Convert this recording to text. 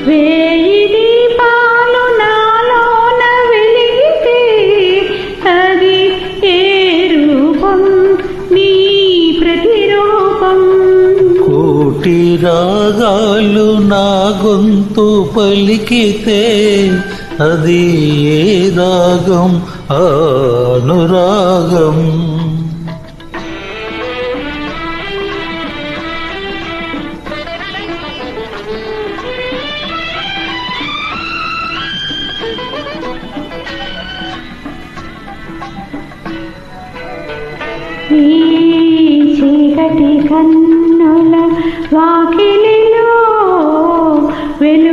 వేయి దీపాలు నాలోన వెలిగితే అది ఏ రూపం నీ ప్రతిరూపం. కోటి రాగాలు నా గొంతు పలికితే అది ఏ రాగం అనురాగం. ఈ చీకటి కన్నుల వాకిలిలో వెలు